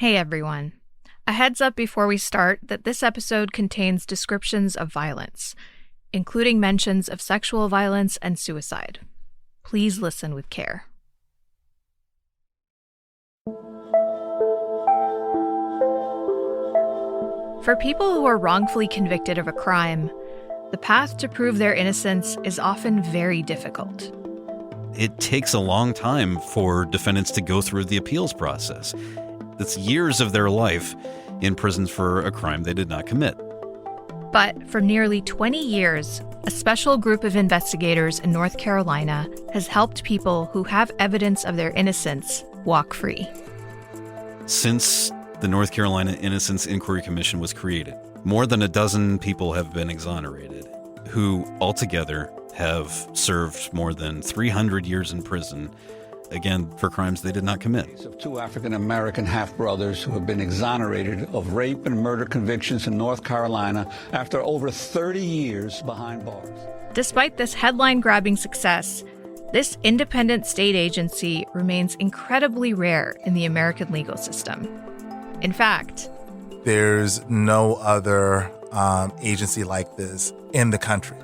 Hey everyone. A heads up before we start that this episode contains descriptions of violence, including mentions of sexual violence and suicide. Please listen with care. For people who are wrongfully convicted of a crime, the path to prove their innocence is often very difficult. It takes a long time for defendants to go through the appeals process. It's years of their life in prison for a crime they did not commit. But for nearly 20 years, a special group of investigators in North Carolina has helped people who have evidence of their innocence walk free. Since the North Carolina Innocence Inquiry Commission was created, more than a dozen people have been exonerated, who altogether have served more than 300 years in prison, again, for crimes they did not commit. Of two African-American half-brothers who have been exonerated of rape and murder convictions in North Carolina after over 30 years behind bars. Despite this headline-grabbing success, this independent state agency remains incredibly rare in the American legal system. In fact, there's no other agency like this in the country.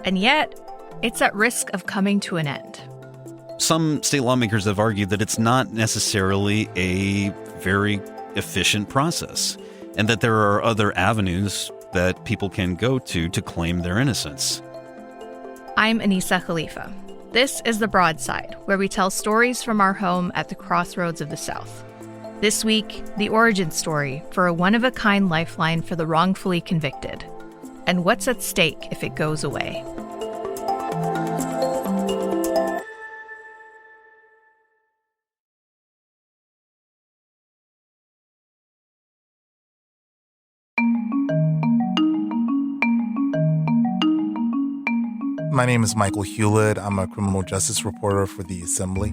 And yet, it's at risk of coming to an end. Some state lawmakers have argued that it's not necessarily a very efficient process, and that there are other avenues that people can go to claim their innocence. I'm Anissa Khalifa. This is The Broadside, where we tell stories from our home at the crossroads of the South. This week, the origin story for a one-of-a-kind lifeline for the wrongfully convicted, and what's at stake if it goes away. My name is Michael Hewlett. I'm a criminal justice reporter for The Assembly.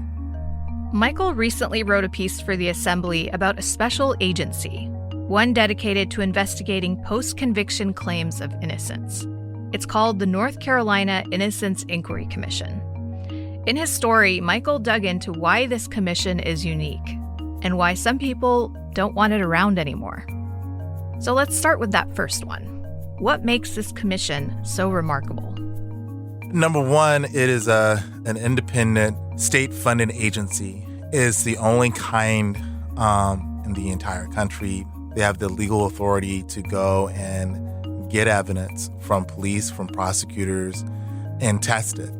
Michael recently wrote a piece for The Assembly about a special agency, one dedicated to investigating post-conviction claims of innocence. It's called the North Carolina Innocence Inquiry Commission. In his story, Michael dug into why this commission is unique and why some people don't want it around anymore. So let's start with that first one. What makes this commission so remarkable? Number one, it is an independent state-funded agency. It's the only kind in the entire country. They have the legal authority to go and get evidence from police, from prosecutors, and test it.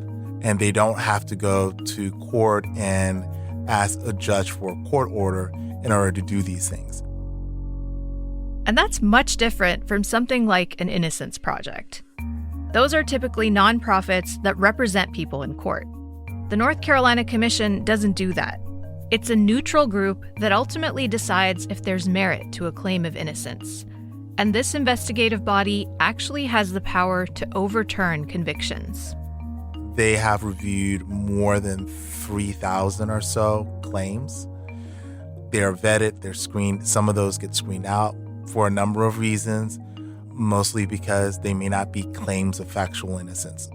And they don't have to go to court and ask a judge for a court order in order to do these things. And that's much different from something like an Innocence Project. Those are typically nonprofits that represent people in court. The North Carolina Commission doesn't do that. It's a neutral group that ultimately decides if there's merit to a claim of innocence. And this investigative body actually has the power to overturn convictions. They have reviewed more than 3,000 or so claims. They're vetted, they're screened. Some of those get screened out for a number of reasons, mostly because they may not be claims of factual innocence.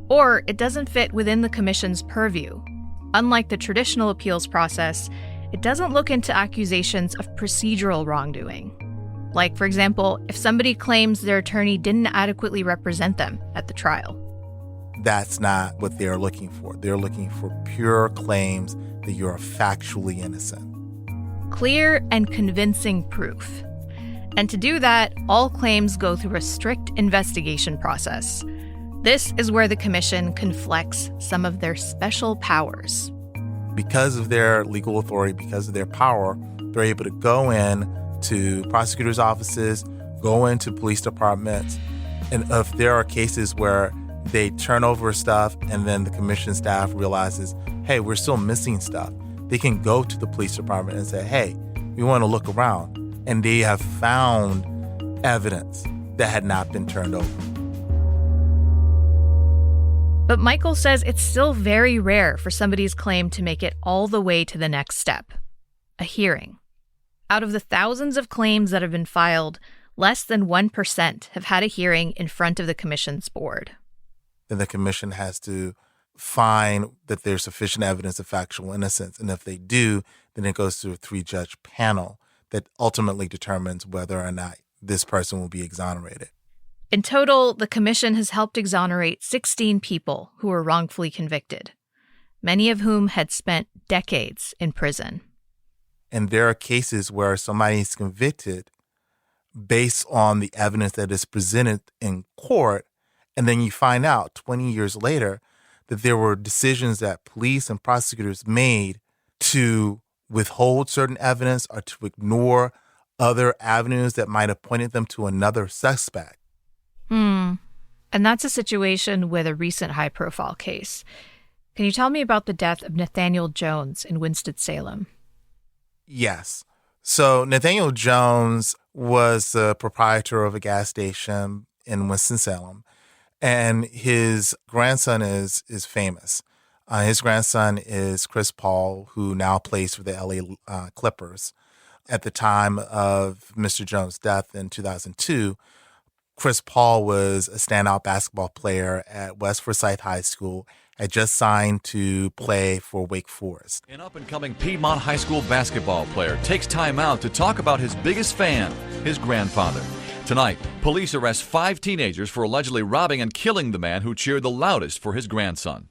Or it doesn't fit within the commission's purview. Unlike the traditional appeals process, it doesn't look into accusations of procedural wrongdoing. Like, for example, if somebody claims their attorney didn't adequately represent them at the trial. That's not what they're looking for. They're looking for pure claims that you're factually innocent. Clear and convincing proof. And to do that, all claims go through a strict investigation process. This is where the commission can flex some of their special powers. Because of their legal authority, because of their power, they're able to go in to prosecutors' offices, go into police departments, and if there are cases where they turn over stuff and then the commission staff realizes, hey, we're still missing stuff, they can go to the police department and say, hey, we want to look around. And they have found evidence that had not been turned over. But Michael says it's still very rare for somebody's claim to make it all the way to the next step, a hearing. Out of the thousands of claims that have been filed, less than 1% have had a hearing in front of the commission's board. Then the commission has to find that there's sufficient evidence of factual innocence. And if they do, then it goes to a 3-judge panel that ultimately determines whether or not this person will be exonerated. In total, the commission has helped exonerate 16 people who were wrongfully convicted, many of whom had spent decades in prison. And there are cases where somebody is convicted based on the evidence that is presented in court, and then you find out 20 years later that there were decisions that police and prosecutors made to withhold certain evidence or to ignore other avenues that might have pointed them to another suspect. And that's a situation with a recent high-profile case. Can you tell me about the death of Nathaniel Jones in Winston-Salem? Yes. So Nathaniel Jones was the proprietor of a gas station in Winston-Salem, and his grandson is famous. His grandson is Chris Paul, who now plays for the LA Clippers. At the time of Mr. Jones' death in 2002, Chris Paul was a standout basketball player at West Forsyth High School, had just signed to play for Wake Forest. An up-and-coming Piedmont High School basketball player takes time out to talk about his biggest fan, his grandfather. Tonight, police arrest 5 teenagers for allegedly robbing and killing the man who cheered the loudest for his grandson.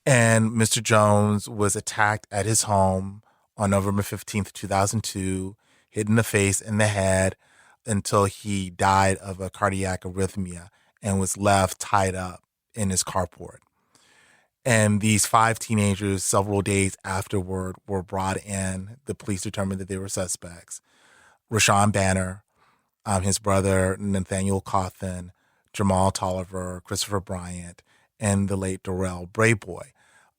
And Mr. Jones was attacked at his home on November 15th, 2002, hit in the face and the head until he died of a cardiac arrhythmia and was left tied up in his carport. And these 5 teenagers, several days afterward, were brought in. The police determined that they were suspects. Rashawn Banner, his brother Nathaniel Cawthon, Jamal Tolliver, Christopher Bryant, and the late Darrell Brayboy.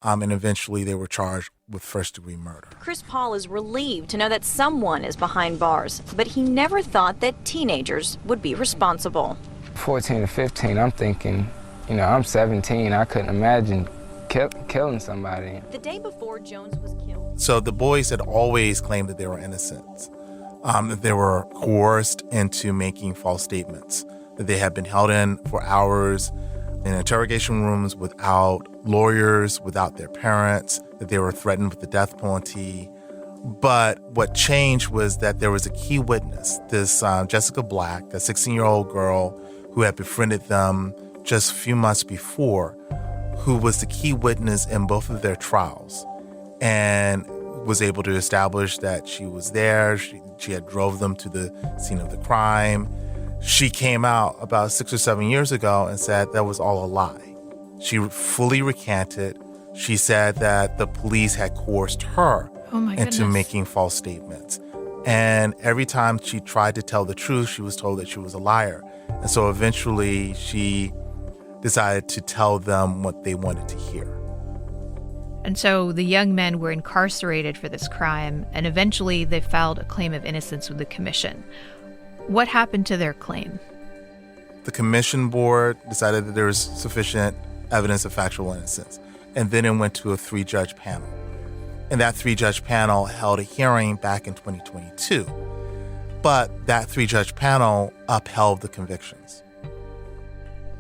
And eventually they were charged with first-degree murder. Chris Paul is relieved to know that someone is behind bars, but he never thought that teenagers would be responsible. 14 to 15, I'm thinking, I'm 17. I couldn't imagine killing somebody. The day before Jones was killed. So the boys had always claimed that they were innocent, that they were coerced into making false statements, that they had been held in for hours in interrogation rooms without lawyers, without their parents, that they were threatened with the death penalty. But what changed was that there was a key witness, this Jessica Black, a 16-year-old girl who had befriended them just a few months before, who was the key witness in both of their trials and was able to establish that she was there. She had drove them to the scene of the crime. She came out about 6 or 7 years ago and said that was all a lie. She fully recanted. She said that the police had coerced her into making false statements. And every time she tried to tell the truth, she was told that she was a liar. And so eventually she decided to tell them what they wanted to hear. And so the young men were incarcerated for this crime, and eventually they filed a claim of innocence with the commission. What happened to their claim? The commission board decided that there was sufficient evidence of factual innocence, and then it went to a 3-judge panel. And that 3-judge panel held a hearing back in 2022. But that 3-judge panel upheld the convictions.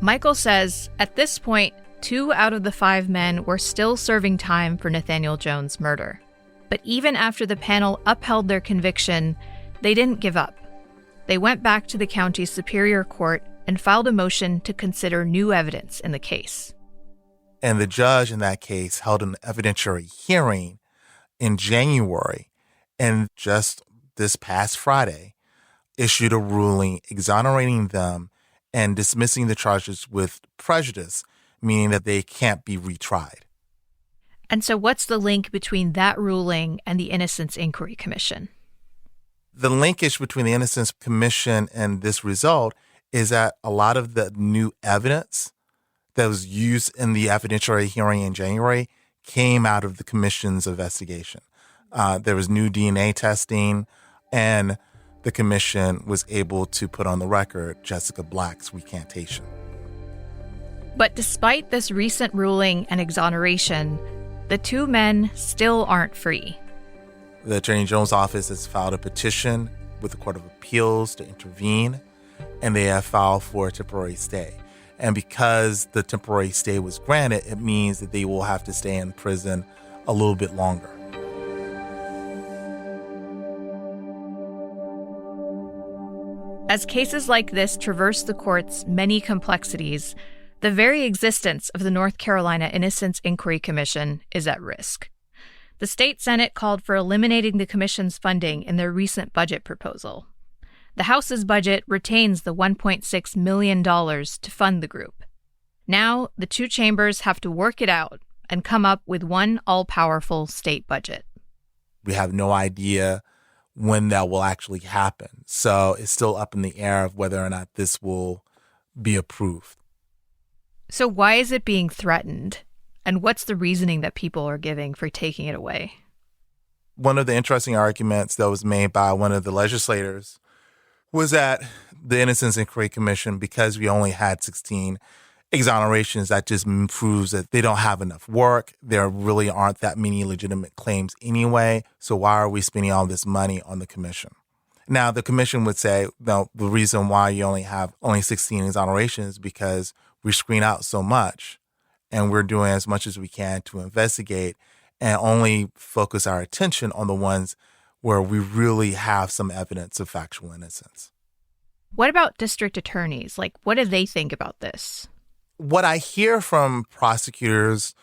Michael says, at this point, 2 out of the 5 men were still serving time for Nathaniel Jones' murder. But even after the panel upheld their conviction, they didn't give up. They went back to the county superior court and filed a motion to consider new evidence in the case. And the judge in that case held an evidentiary hearing in January, and just this past Friday issued a ruling exonerating them and dismissing the charges with prejudice, meaning that they can't be retried. And so what's the link between that ruling and the Innocence Inquiry Commission? The linkage between the Innocence Commission and this result is that a lot of the new evidence that was used in the evidentiary hearing in January came out of the commission's investigation. There was new DNA testing, and the commission was able to put on the record Jessica Black's recantation. But despite this recent ruling and exoneration, the 2 men still aren't free. The Attorney General's office has filed a petition with the Court of Appeals to intervene, and they have filed for a temporary stay. And because the temporary stay was granted, it means that they will have to stay in prison a little bit longer. As cases like this traverse the court's many complexities, the very existence of the North Carolina Innocence Inquiry Commission is at risk. The state Senate called for eliminating the commission's funding in their recent budget proposal. The House's budget retains the $1.6 million to fund the group. Now, the two chambers have to work it out and come up with one all-powerful state budget. We have no idea when that will actually happen. So it's still up in the air of whether or not this will be approved. So why is it being threatened? And what's the reasoning that people are giving for taking it away? One of the interesting arguments that was made by one of the legislators was that the Innocence Inquiry Commission, because we only had 16 exonerations, that just proves that they don't have enough work. There really aren't that many legitimate claims anyway. So why are we spending all this money on the commission? Now, the commission would say, no, the reason why you only have 16 exonerations is because we screen out so much and we're doing as much as we can to investigate and only focus our attention on the ones where we really have some evidence of factual innocence. What about district attorneys? Like, what do they think about this? What I hear from prosecutors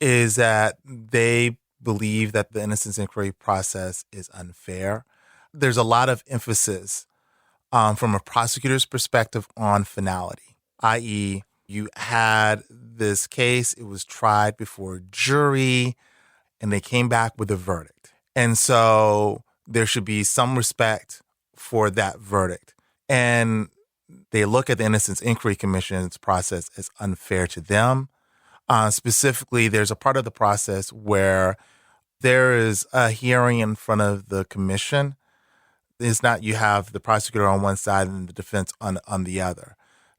is that they believe that the innocence inquiry process is unfair. There's a lot of emphasis from a prosecutor's perspective on finality, i.e., you had this case, it was tried before a jury, and they came back with a verdict. And so there should be some respect for that verdict. And they look at the Innocence Inquiry Commission's process as unfair to them. Specifically, there's a part of the process where there is a hearing in front of the commission. It's not you have the prosecutor on one side and the defense on the other.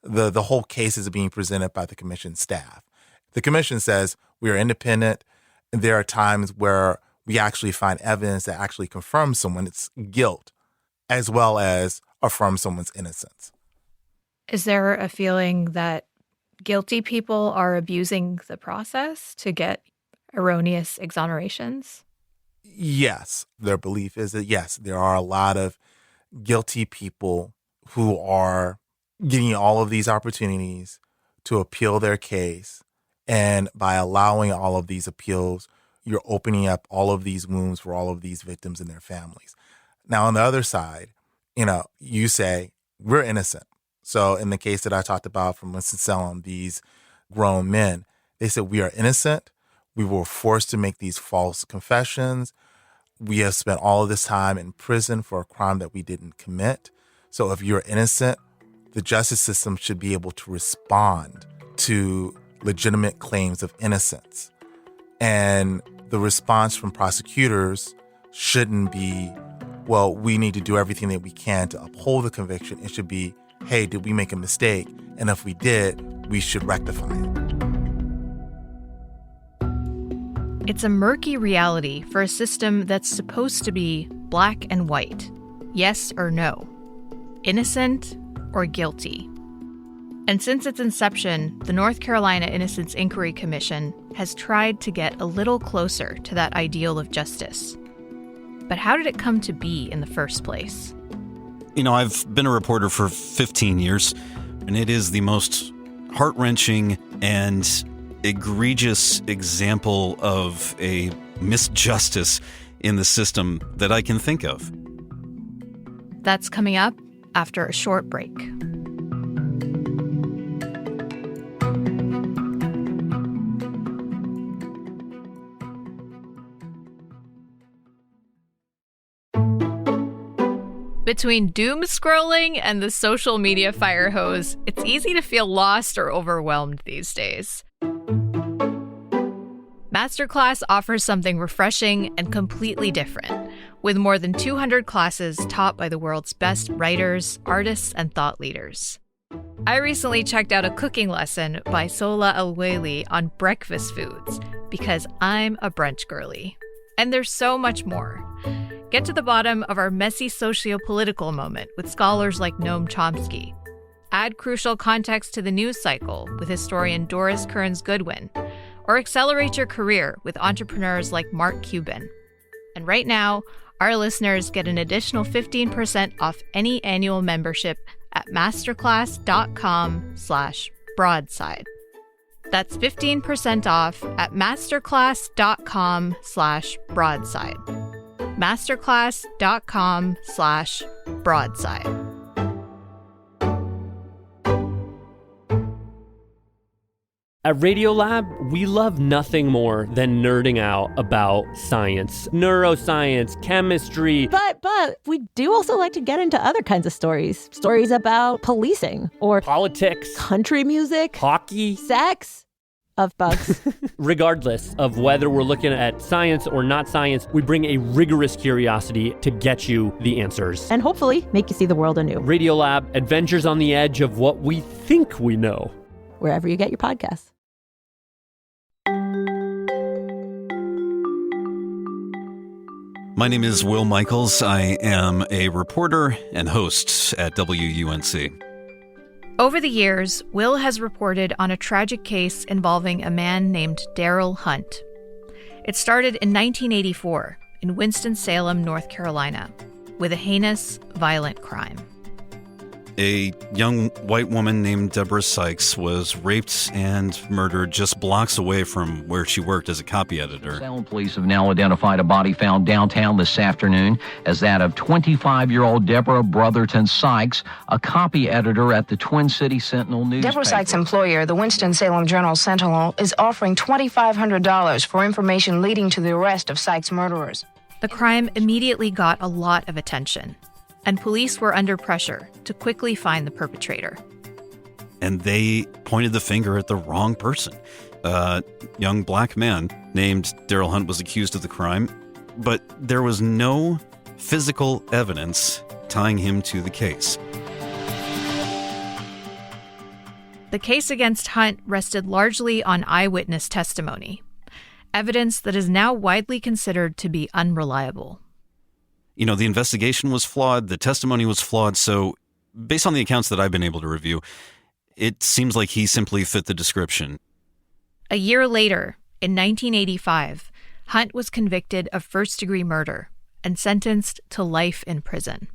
The whole case is being presented by the commission staff. The commission says we are independent, and there are times where we actually find evidence that actually confirms someone's guilt as well as affirms someone's innocence. Is there a feeling that guilty people are abusing the process to get erroneous exonerations? Yes. Their belief is that, yes, there are a lot of guilty people who are getting all of these opportunities to appeal their case. And by allowing all of these appeals, you're opening up all of these wounds for all of these victims and their families. Now, on the other side, you say, we're innocent. So in the case that I talked about from Winston-Salem, these grown men, they said, we are innocent. We were forced to make these false confessions. We have spent all of this time in prison for a crime that we didn't commit. So if you're innocent, the justice system should be able to respond to legitimate claims of innocence. And the response from prosecutors shouldn't be, well, we need to do everything that we can to uphold the conviction. It should be, hey, did we make a mistake? And if we did, we should rectify it. It's a murky reality for a system that's supposed to be black and white, yes or no, innocent or guilty. And since its inception, the North Carolina Innocence Inquiry Commission has tried to get a little closer to that ideal of justice. But how did it come to be in the first place? I've been a reporter for 15 years, and it is the most heart-wrenching and egregious example of a misjustice in the system that I can think of. That's coming up after a short break. Between doom scrolling and the social media fire hose, it's easy to feel lost or overwhelmed these days. Masterclass offers something refreshing and completely different, with more than 200 classes taught by the world's best writers, artists, and thought leaders. I recently checked out a cooking lesson by Sola Al-Wali on breakfast foods, because I'm a brunch girly. And there's so much more. Get to the bottom of our messy socio-political moment with scholars like Noam Chomsky. Add crucial context to the news cycle with historian Doris Kearns-Goodwin, or accelerate your career with entrepreneurs like Mark Cuban. And right now, Our listeners get an additional 15% off any annual membership at masterclass.com/broadside. That's 15% off at masterclass.com/broadside. masterclass.com/broadside. At Radiolab, we love nothing more than nerding out about science, neuroscience, chemistry. But we do also like to get into other kinds of stories. Stories about policing or politics, country music, hockey, sex, of bugs. Regardless of whether we're looking at science or not science, we bring a rigorous curiosity to get you the answers. And hopefully make you see the world anew. Radiolab, adventures on the edge of what we think we know. Wherever you get your podcasts. My name is Will Michaels. I am a reporter and host at WUNC. Over the years, Will has reported on a tragic case involving a man named Daryl Hunt. It started in 1984 in Winston-Salem, North Carolina, with a heinous, violent crime. A young white woman named Deborah Sykes was raped and murdered just blocks away from where she worked as a copy editor. Salem police have now identified a body found downtown this afternoon as that of 25-year-old Deborah Brotherton Sykes, a copy editor at the Twin City Sentinel newspaper. Deborah Sykes' employer, the Winston-Salem Journal-Sentinel, is offering $2,500 for information leading to the arrest of Sykes' murderers. The crime immediately got a lot of attention, and police were under pressure to quickly find the perpetrator. And they pointed the finger at the wrong person. A young black man named Daryl Hunt was accused of the crime, but there was no physical evidence tying him to the case. The case against Hunt rested largely on eyewitness testimony, evidence that is now widely considered to be unreliable. You know, the investigation was flawed, the testimony was flawed, so based on the accounts that I've been able to review, it seems like he simply fit the description. A year later, in 1985, Hunt was convicted of first-degree murder and sentenced to life in prison.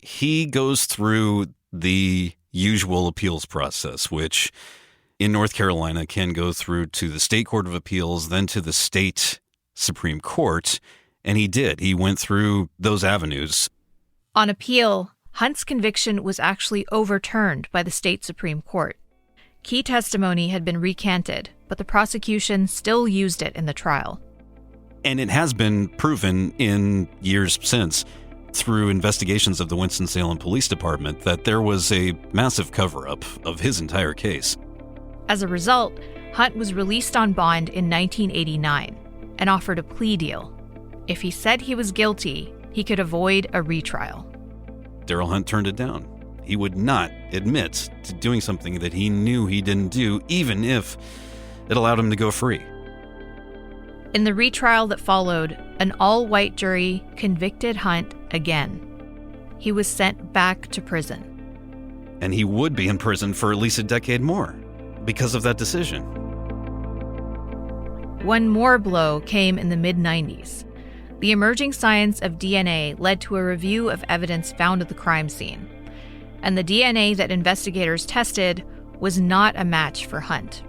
He goes through the usual appeals process, which in North Carolina can go through to the State Court of Appeals, then to the State Supreme Court. And he did. He went through those avenues. On appeal, Hunt's conviction was actually overturned by the state Supreme Court. Key testimony had been recanted, but the prosecution still used it in the trial. And it has been proven in years since, through investigations of the Winston-Salem Police Department, that there was a massive cover-up of his entire case. As a result, Hunt was released on bond in 1989 and offered a plea deal. If he said he was guilty, he could avoid a retrial. Daryl Hunt turned it down. He would not admit to doing something that he knew he didn't do, even if it allowed him to go free. In the retrial that followed, an all-white jury convicted Hunt again. He was sent back to prison. And he would be in prison for at least a decade more because of that decision. One more blow came in the mid-90s. The emerging science of DNA led to a review of evidence found at the crime scene, and the DNA that investigators tested was not a match for Hunt.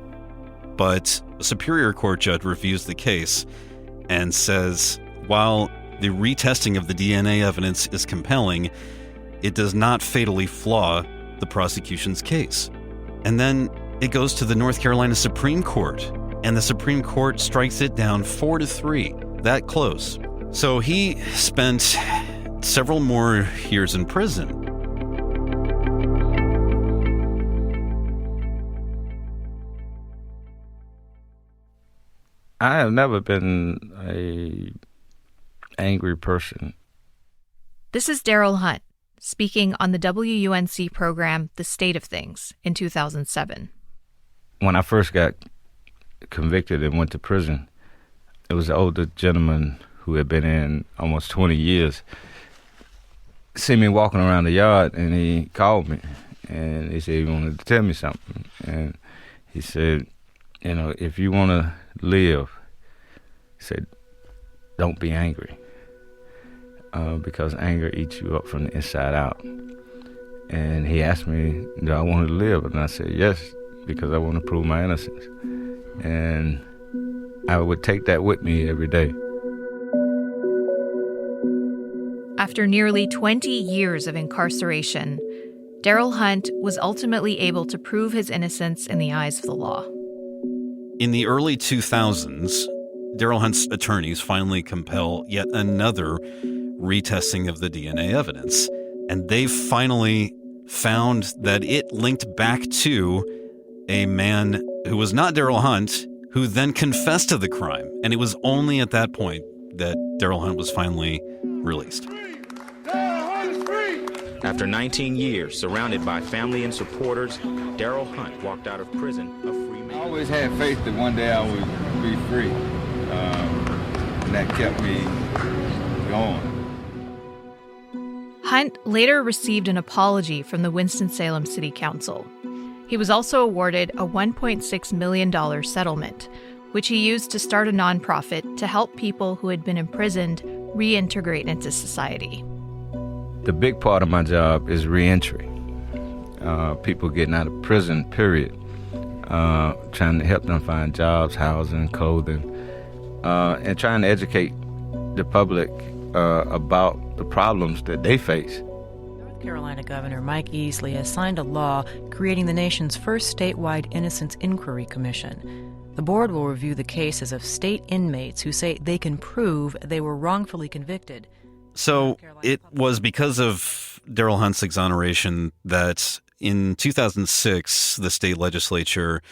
But a Superior Court judge reviews the case and says, while the retesting of the DNA evidence is compelling, it does not fatally flaw the prosecution's case. And then it goes to the North Carolina Supreme Court, and the Supreme Court strikes it down 4-3, that close. So he spent several more years in prison. I have never been an angry person. This is Daryl Hunt, speaking on the WUNC program The State of Things in 2007. When I first got convicted and went to prison, it was an older gentleman who had been in almost 20 years, see me walking around the yard, and he called me, and he said he wanted to tell me something. And he said, you know, if you want to live, he said, don't be angry. because anger eats you up from the inside out. And he asked me, do I want to live? And I said, yes, because I want to prove my innocence. And I would take that with me every day. After nearly 20 years of incarceration, Darryl Hunt was ultimately able to prove his innocence in the eyes of the law. In the early 2000s, Darryl Hunt's attorneys finally compel yet another retesting of the DNA evidence, and they finally found that it linked back to a man who was not Darryl Hunt, who then confessed to the crime. And it was only at that point that Darryl Hunt was finally released. After 19 years, surrounded by family and supporters, Darryl Hunt walked out of prison a free man. I always had faith that one day I would be free, and that kept me going. Hunt later received an apology from the Winston-Salem City Council. He was also awarded a $1.6 million settlement, which he used to start a nonprofit to help people who had been imprisoned reintegrate into society. The big part of my job is reentry. People getting out of prison, period. Trying to help them find jobs, housing, clothing, and trying to educate the public about the problems that they face. North Carolina Governor Mike Easley has signed a law creating the nation's first statewide Innocence Inquiry Commission. The board will review the cases of state inmates who say they can prove they were wrongfully convicted. So it was because of Darryl Hunt's exoneration that in 2006, the state legislature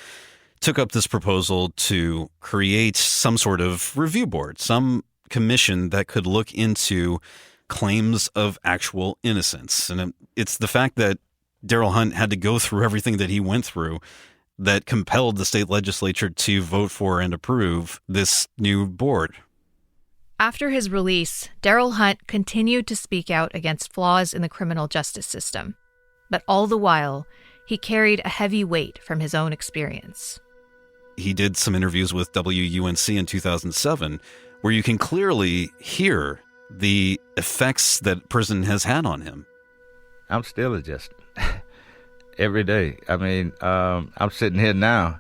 took up this proposal to create some sort of review board, some commission that could look into claims of actual innocence. And it's the fact that Darryl Hunt had to go through everything that he went through that compelled the state legislature to vote for and approve this new board. After his release, Darryl Hunt continued to speak out against flaws in the criminal justice system. But all the while, he carried a heavy weight from his own experience. He did some interviews with WUNC in 2007, where you can clearly hear the effects that prison has had on him. I'm still adjusting every day. I mean, I'm sitting here now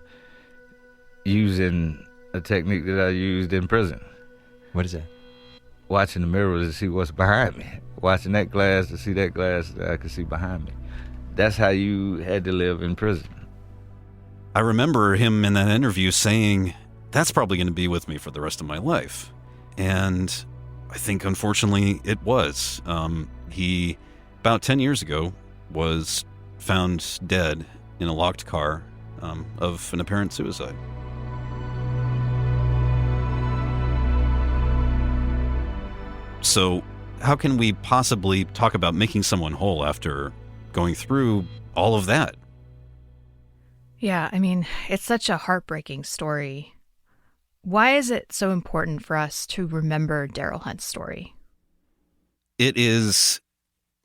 using a technique that I used in prison. What is that? Watching the mirror to see what's behind me. Watching that glass to see that glass that I could see behind me. That's how you had to live in prison. I remember him in that interview saying, that's probably going to be with me for the rest of my life. And I think, unfortunately, it was. He, about 10 years ago, was found dead in a locked car of an apparent suicide. So how can we possibly talk about making someone whole after going through all of that? Yeah, I mean, it's such a heartbreaking story. Why is it so important for us to remember Darryl Hunt's story? It is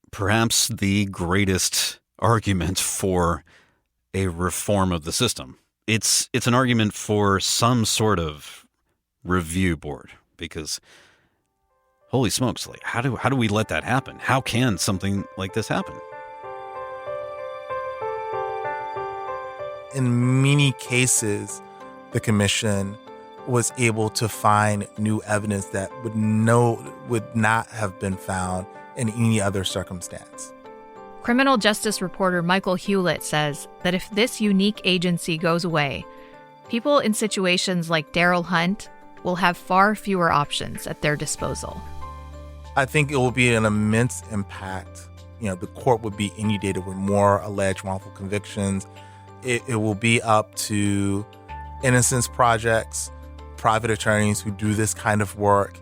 perhaps the greatest argument for a reform of the system. It's an argument for some sort of review board, because holy smokes, like how do we let that happen? How can something like this happen? In many cases, the commission was able to find new evidence that would not have been found in any other circumstance. Criminal justice reporter Michael Hewlett says that if this unique agency goes away, people in situations like Darryl Hunt will have far fewer options at their disposal. I think it will be an immense impact. The court would be inundated with more alleged wrongful convictions. It will be up to innocence projects, private attorneys who do this kind of work,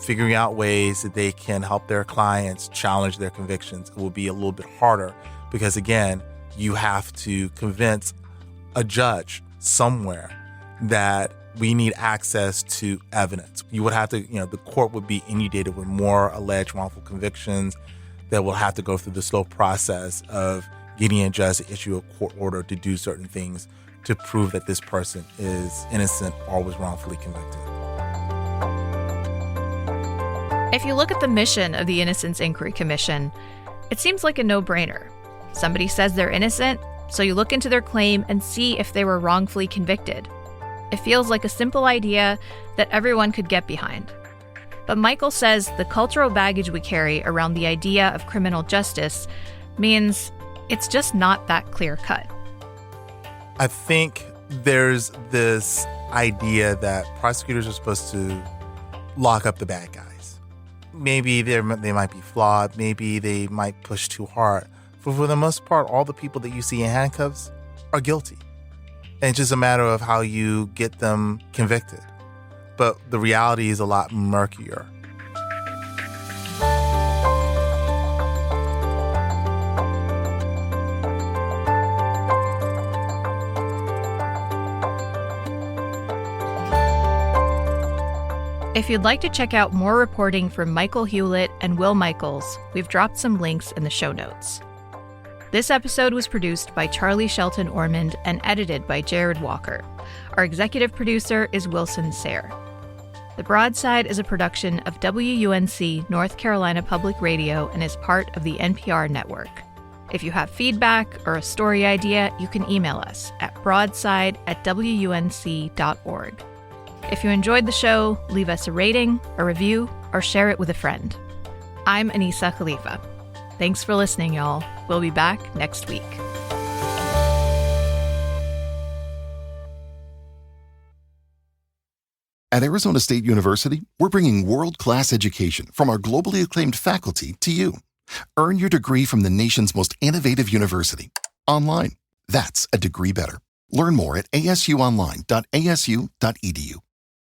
figuring out ways that they can help their clients challenge their convictions. It will be a little bit harder because, again, you have to convince a judge somewhere that we need access to evidence. You would have to, the court would be inundated with more alleged wrongful convictions that will have to go through the slow process of getting a judge to issue a court order to do certain things to prove that this person is innocent or was wrongfully convicted. If you look at the mission of the Innocence Inquiry Commission, it seems like a no-brainer. Somebody says they're innocent, so you look into their claim and see if they were wrongfully convicted. It feels like a simple idea that everyone could get behind. But Michael says the cultural baggage we carry around the idea of criminal justice means it's just not that clear-cut. I think there's this idea that prosecutors are supposed to lock up the bad guys. Maybe they might be flawed. Maybe they might push too hard. But for the most part, all the people that you see in handcuffs are guilty. And it's just a matter of how you get them convicted. But the reality is a lot murkier. If you'd like to check out more reporting from Michael Hewlett and Will Michaels, we've dropped some links in the show notes. This episode was produced by Charlie Shelton Ormond and edited by Jared Walker. Our executive producer is Wilson Sayre. The Broadside is a production of WUNC North Carolina Public Radio and is part of the NPR network. If you have feedback or a story idea, you can email us at broadside@wunc.org. If you enjoyed the show, leave us a rating, a review, or share it with a friend. I'm Anissa Khalifa. Thanks for listening, y'all. We'll be back next week. At Arizona State University, we're bringing world-class education from our globally acclaimed faculty to you. Earn your degree from the nation's most innovative university. Online. That's a degree better. Learn more at asuonline.asu.edu.